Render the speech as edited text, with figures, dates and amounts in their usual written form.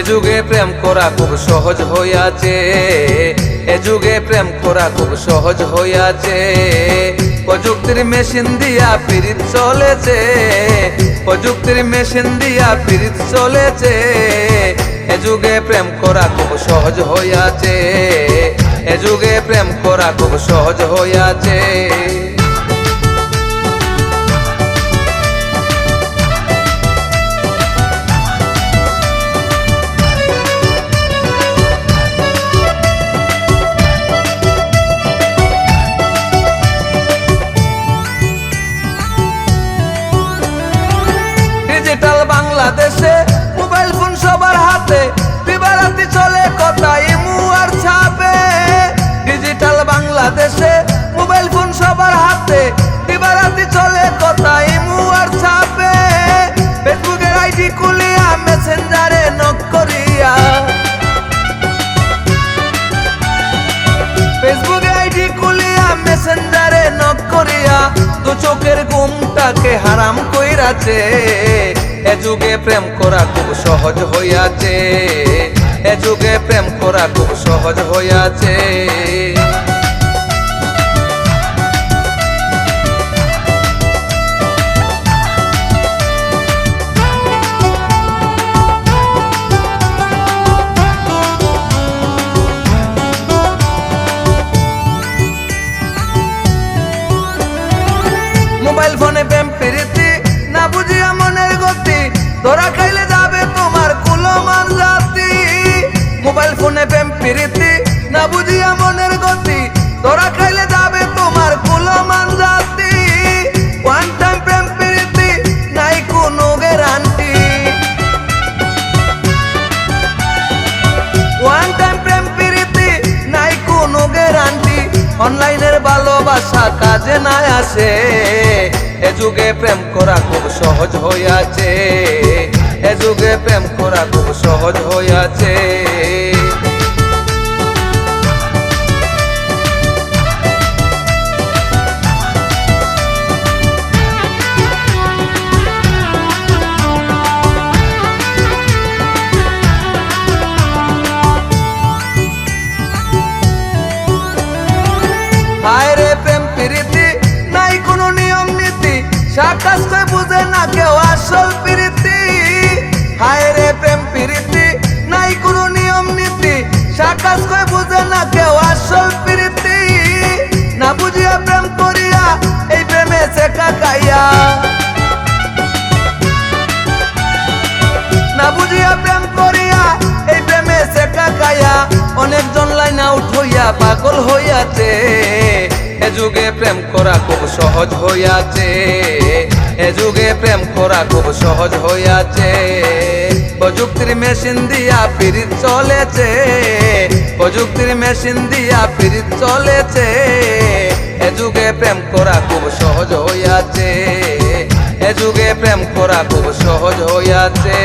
যুগে প্রেম করা খুব সহজ হইয়াছে, এ যুগে প্রেম করা খুব সহজ হইয়াছে। প্রযুক্তির মেশিন দিয়া পিরিত চলেছে, প্রযুক্তির মেশিন দিয়া পিরিত চলেছে। এ যুগে প্রেম করা খুব সহজ হইয়াছে, এ যুগে প্রেম করা খুব সহজ হইয়াছে। ডিজিটাল বাংলাদেশে মোবাইল ফোন সবার হাতে, দিবারাতি চলে কথা ইমু আর ছাপে। ডিজিটাল বাংলাদেশে মোবাইল ফোন সবার হাতে, দিবারাতি চলে কথা ইমু আর ছাপে। ফেসবুকের আইডি খুলিয়া মেসেঞ্জারে নক করিয়া, ফেসবুকে আইডি খুলিয়া মেসেঞ্জারে নক করিয়া দু চোখের ঘুমটাকে হারাম কইরাছে। এ যুগে প্রেম করা খুব সহজ হইয়াছে, এ যুগে প্রেম করা খুব সহজ হইয়াছে। মোবাইল ফোনে প্রেম প্রীতি না বুঝিয়া মনের গতি, ধরা খাইলে যাবে তোমার কুলমান জাতি। মোবাইল ফোনে প্রেম প্রীতি না বুঝিয়া মনের গতি, ধরা খাইলে যাবে তোমার কুলমান জাতি। ওয়ান টাইম প্রেম প্রীতি নাই কোনো গ্যারান্টি, ওয়ান টাইম প্রেম প্রীতি নাই কোনো গ্যারান্টি। অনলাইনের ভালোবাসা কাজে না আসে, এ যুগে প্রেম করা খুব সহজ হইয়াছে, এ যুগে প্রেম করা খুব সহজ হইয়াছে। হায় রে প্রেম প্রীতি নাই কোনো নিয়ম নীতি, সাকাশ কই বুঝে না কেউ আসল প্রীতি। হায় রে প্রেম প্রীতি নাই কোনো নিয়ম নীতি, সাকাশ কই বুঝে না কেউ আসল প্রীতি। না বুঝিয়া প্রেম করিয়া এই প্রেমে শেখা খাইয়া, না বুঝিয়া প্রেম করিয়া এই প্রেমে শেখা খাইয়া অনেকজন লাইন আউট হইয়া পাগল হইয়াছে। এ যুগে প্রেম করা খুব সহজ হইয়াছে, এ যুগে প্রেম করা খুব সহজ হইয়াছে। প্রযুক্তির মেশিন দিয়া পিরিত চলেছে, প্রযুক্তির মেশিন দিয়া পিরিত চলেছে। এ যুগে প্রেম করা খুব সহজ হইয়াছে, এ যুগে প্রেম করা খুব সহজ হইয়াছে।